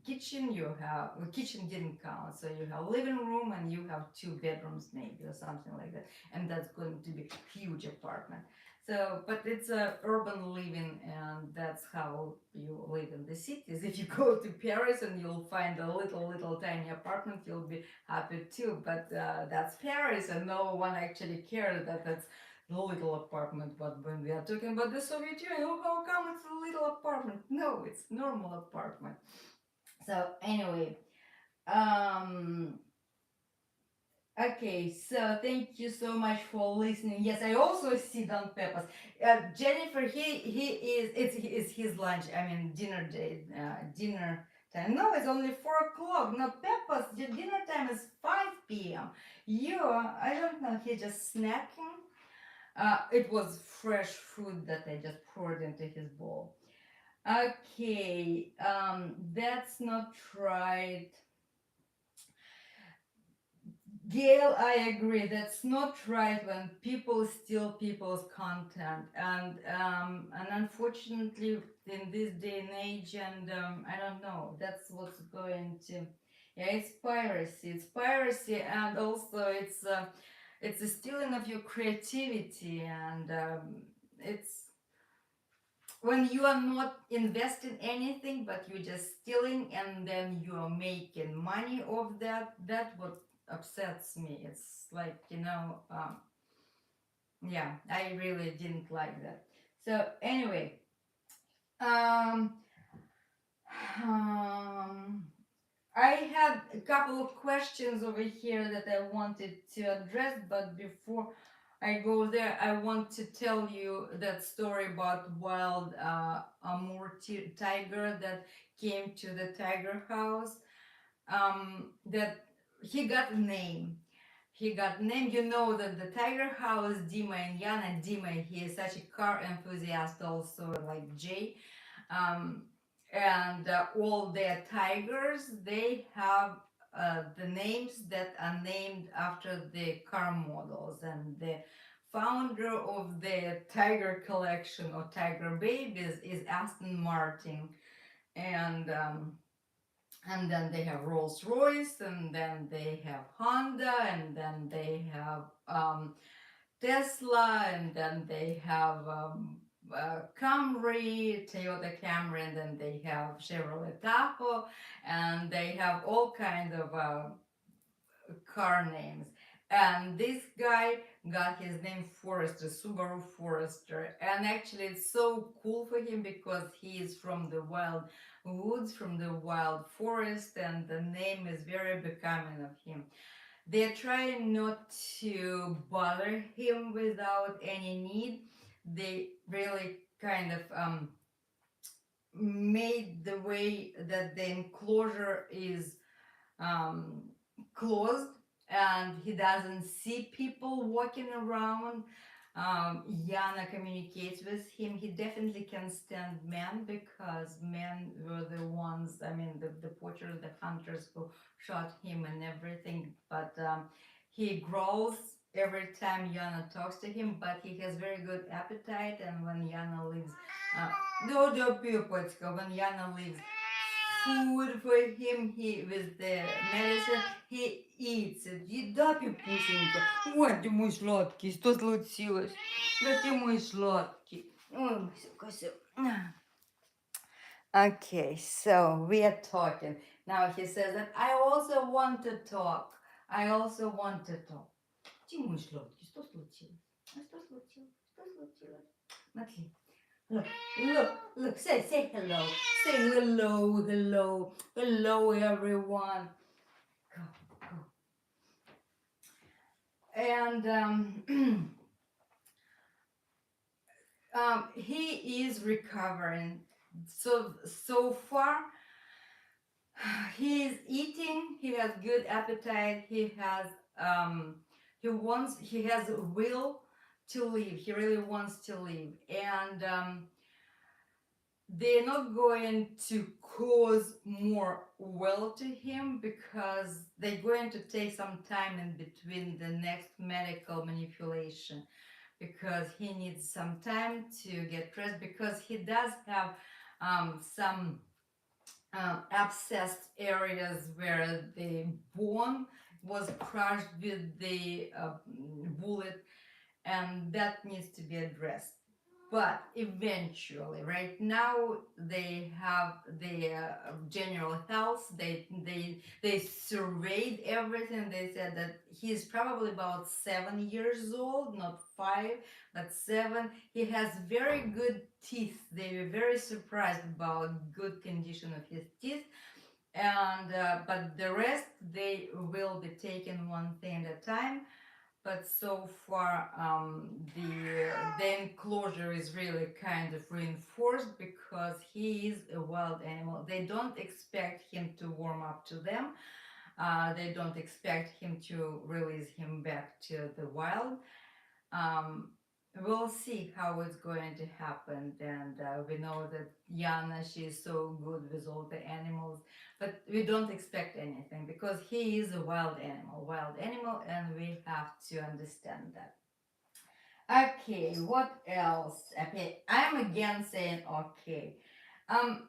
kitchen, you have, well, kitchen didn't count, so you have living room and you have 2 bedrooms maybe or something like that, and that's going to be huge apartment. So, but it's a urban living, and that's how you live in the cities. If you go to Paris and you'll find a little tiny apartment, you'll be happy too. But that's Paris, and no one actually cares that that's the little apartment. But when we are talking about the Soviet Union, oh, how come it's a little apartment? No, it's normal apartment. So anyway, um, okay, so thank you so much for listening. Yes, I also see Don Peppers. Jennifer, he is, it's his lunch. I mean, dinner day, dinner time. No, it's only 4 o'clock. No, Peppers, your dinner time is 5 p.m. You, I don't know, he just snacking. It was fresh food that I just poured into his bowl. Okay, that's not right. Gail, I agree. That's not right when people steal people's content, and unfortunately, in this day and age, and I don't know. That's what's going to. Yeah, it's piracy. It's piracy, and also it's a stealing of your creativity, and it's when you are not investing anything, but you're just stealing, and then you are making money off that. That what upsets me. It's like, yeah, I really didn't like that. So anyway, um, um, I had a couple of questions over here that I wanted to address, but before I go there, I want to tell you that story about wild Amur tiger that came to the tiger house. That he got a name. He got name. You know that the tiger house, Dima and Yana. Dima, he is such a car enthusiast, also like Jay. Um, and all their tigers, they have the names that are named after the car models, and the founder of the tiger collection or tiger babies is Aston Martin, and then they have Rolls Royce, and then they have Honda, and then they have Tesla, and then they have Camry, Toyota Camry, and then they have Chevrolet Tahoe, and they have all kind of car names. And this guy got his name Forester, Subaru Forester. And actually, it's so cool for him because he is from the wild woods, from the wild forest, and the name is very becoming of him. They're trying not to bother him without any need. They really kind of made the way that the enclosure is um, closed, and he doesn't see people walking around. Yana communicates with him. He definitely can stand men because men were the ones, I mean, the poachers, the hunters who shot him and everything. But he growls every time Yana talks to him, but he has very good appetite. And when Yana leaves, when Yana leaves food for him, he with the medicine, he eats it. Еда, Пипусенька. Ой, ты мой сладкий, что случилось? Да ты мой сладкий. Ой, Кося. Okay, so we are talking. Now he says that I also want to talk. I also want to talk. Ты мой сладкий, что случилось? А что случилось? Что случилось? Смотри. Look, say hello. Say hello, everyone. Go, go. And he is recovering. So far, he is eating. He has good appetite. He has a will to live. He really wants to live, and they're not going to cause more well to him because they're going to take some time in between the next medical manipulation, because he needs some time to get rest, because he does have some abscessed areas where the bone was crushed with the bullet, and that needs to be addressed. But eventually, right now they have the general health. They surveyed everything. They said that he's probably about 7 years old, not 5, but 7. He has very good teeth. They were very surprised about good condition of his teeth. And but the rest they will be taken one thing at a time. But so far the enclosure is really kind of reinforced because he is a wild animal. They don't expect him to warm up to them. They don't expect him to release him back to the wild. um, we'll see how it's going to happen. And we know that Yana, she is so good with all the animals, but we don't expect anything because he is a wild animal, and we have to understand that. Okay, what else? Okay, I'm again saying okay. Um,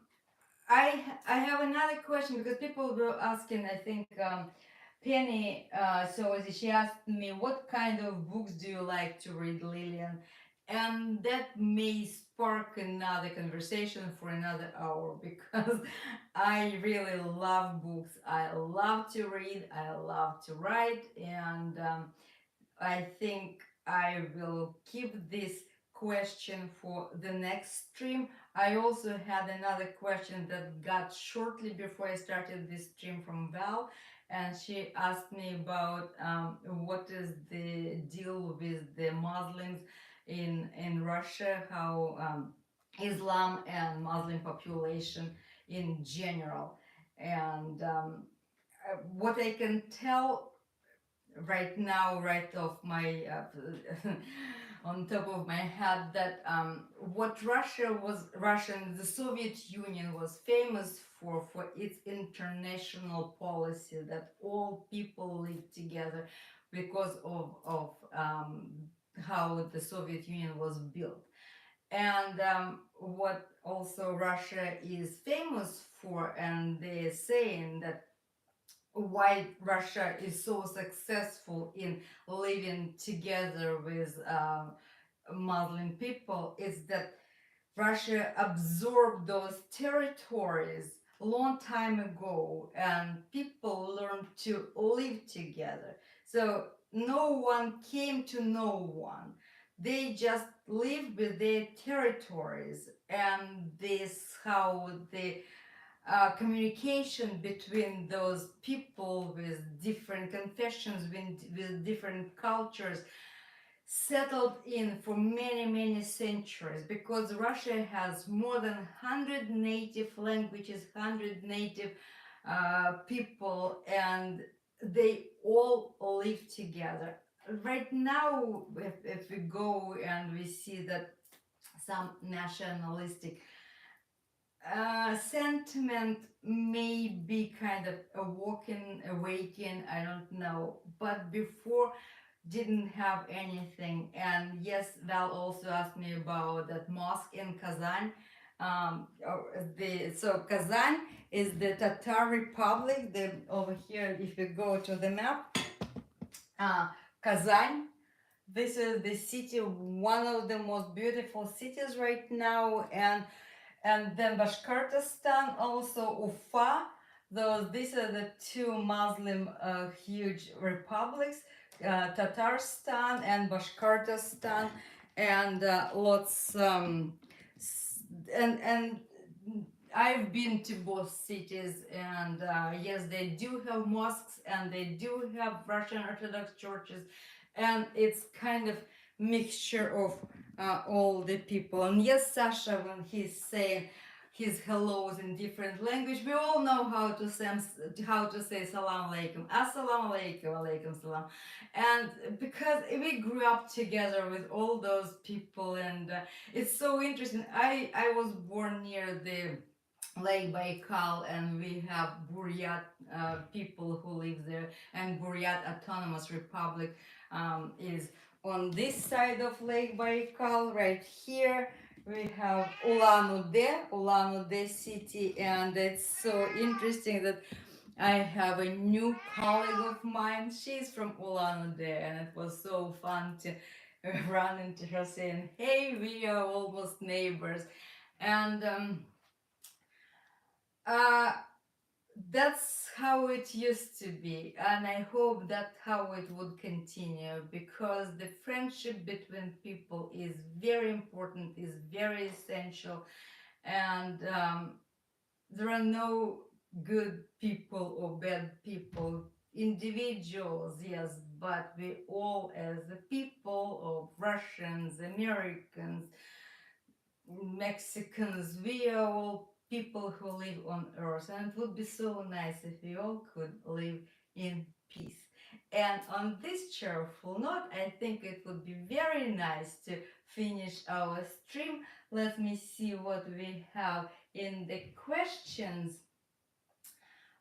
I have another question because people were asking. I think Penny. So she asked me, "What kind of books do you like to read, Lillian?" And that may spark another conversation for another hour because I really love books. I love to read. I love to write, and I think I will keep this question for the next stream. I also had another question that got shortly before I started this stream from Val, and she asked me about what is the deal with the Muslims in Russia, how Islam and Muslim population in general. And what I can tell right now, right off my on top of my head, that what the Soviet Union was famous for its international policy, that all people live together because of how the Soviet Union was built. And what also Russia is famous for, and they're saying that why Russia is so successful in living together with Muslim people, is that Russia absorbed those territories a long time ago, and people learned to live together. So no one came to no one. They just lived with their territories, and this how the communication between those people with different confessions, with different cultures, settled in for many, many centuries, because Russia has more than 100 native languages, 100 native people, and they all live together. Right now, if we go and we see that some nationalistic sentiment may be kind of awaken, I don't know. But before, didn't have anything. And yes, Val also asked me about that mosque in Kazan. So Kazan is the Tatar Republic. Over here, if you go to the map, Kazan. This is the city, one of the most beautiful cities right now, and then Bashkortostan, also Ufa. These are the two Muslim huge republics, Tatarstan and Bashkortostan, and lots and I've been to both cities, and yes, they do have mosques and they do have Russian Orthodox churches, and it's kind of mixture of all the people. And yes, Sasha, when he's saying his hellos in different language, we all know how to say salam alaikum, assalamu alaikum, alaikum salam. And because we grew up together with all those people, and it's so interesting. I was born near the Lake Baikal, and we have Buryat people who live there, and Buryat Autonomous Republic is on this side of Lake Baikal. Right here we have Ulan-Ude city, and it's so interesting that I have a new colleague of mine. She's from Ulan-Ude, and it was so fun to run into her saying, "Hey, we are almost neighbors," and uh, that's how it used to be, and I hope that's how it would continue, because the friendship between people is very important, is very essential, and there are no good people or bad people. Individuals, yes, but we all, as the people of Russians, Americans, Mexicans, we are all people who live on earth, and it would be so nice if we all could live in peace. And on this cheerful note, I think it would be very nice to finish our stream. Let me see what we have in the questions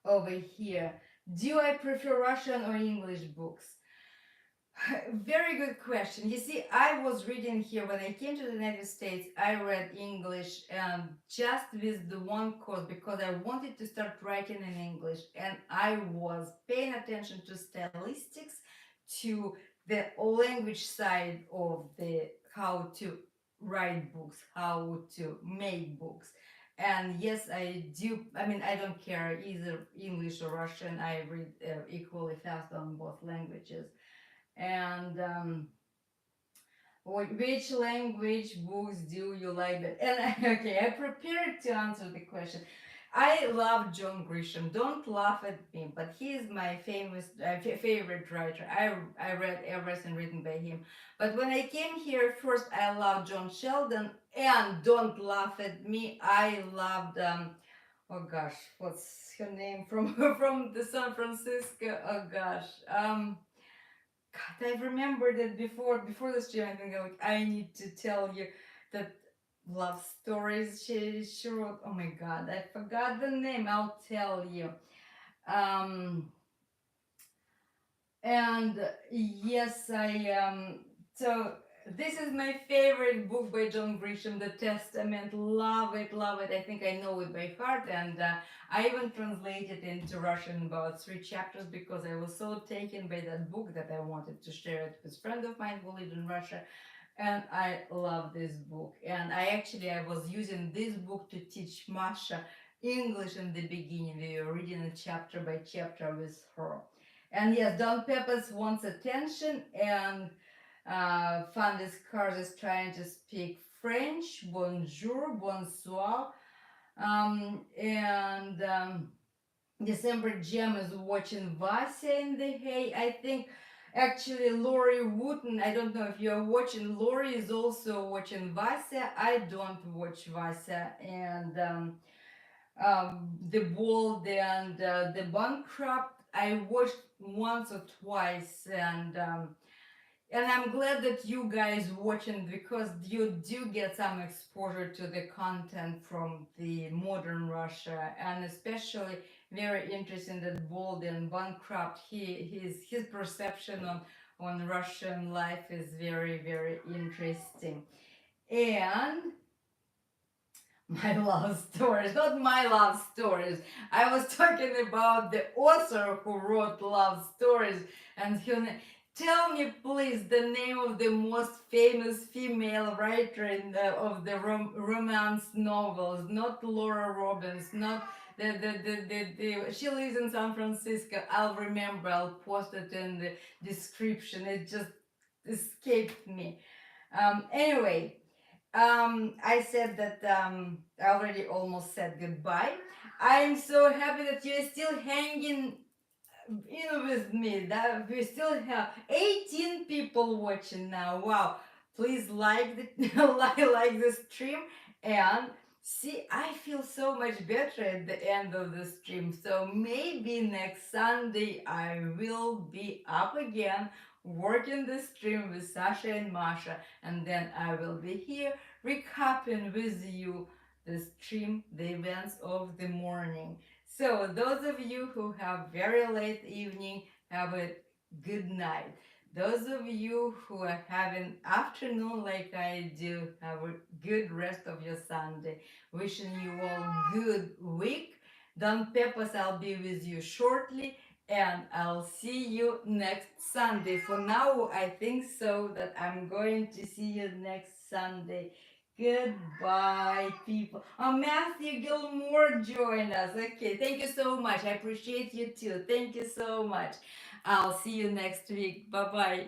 over here. Do I prefer Russian or English books? Very good question. You see, I was reading here when I came to the United States. I read English just with the one course, because I wanted to start writing in English, and I was paying attention to stylistics, to the language side of the how to write books, how to make books. And yes, I do. I mean, I don't care either English or Russian. I read equally fast on both languages. And which language books do you like? And okay, I prepared to answer the question. I love John Grisham. Don't laugh at me, but he is my favorite writer. I read everything written by him. But when I came here first, I loved John Sheldon, and don't laugh at me, I loved oh gosh, what's her name from from the San Francisco? Oh gosh, God, I remember that before the stream. I think like I need to tell you that love stories she wrote. Oh my God, I forgot the name. I'll tell you. Um, and yes, I so This is my favorite book by John Grisham, The Testament. Love it, love it. I think I know it by heart, and I even translated into Russian about 3 chapters because I was so taken by that book that I wanted to share it with a friend of mine who lived in Russia. And I love this book. And I was using this book to teach Masha English in the beginning. We were reading it chapter by chapter with her. And yes, Don Peppers wants attention, and Fandis Cars is trying to speak French. Bonjour, bonsoir. And December Gem is watching Vasya in the hay. I think actually Lori Wooten, I don't know if you're watching, Lori is also watching Vasya. I don't watch Vasya. And The Bold and The Bankrupt, I watched once or twice. And I'm glad that you guys watching, because you do get some exposure to the content from the modern Russia, and especially very interesting that Bold and Bankrupt, his perception on Russian life is very, very interesting. And my love stories, not my love stories. I was talking about the author who wrote love stories, and tell me please the name of the most famous female writer of the romance novels. Not Laura Robbins, not she lives in San Francisco. I'll remember, I'll post it in the description. It just escaped me. Anyway, I said that I already almost said goodbye. I'm so happy that you're still hanging with me. That we still have 18 people watching now. Wow! Please like the like the stream, and see, I feel so much better at the end of the stream. So maybe next Sunday I will be up again working the stream with Sasha and Masha, and then I will be here recapping with you the stream, the events of the morning. So those of you who have very late evening, have a good night. Those of you who are having afternoon like I do, have a good rest of your Sunday. Wishing you all good week. Don Peppers, I'll be with you shortly, and I'll see you next Sunday. For now, I think so that I'm going to see you next Sunday. Goodbye, people. Oh, Matthew Gilmore joined us. Okay, thank you so much. I appreciate you too. Thank you so much. I'll see you next week. Bye bye.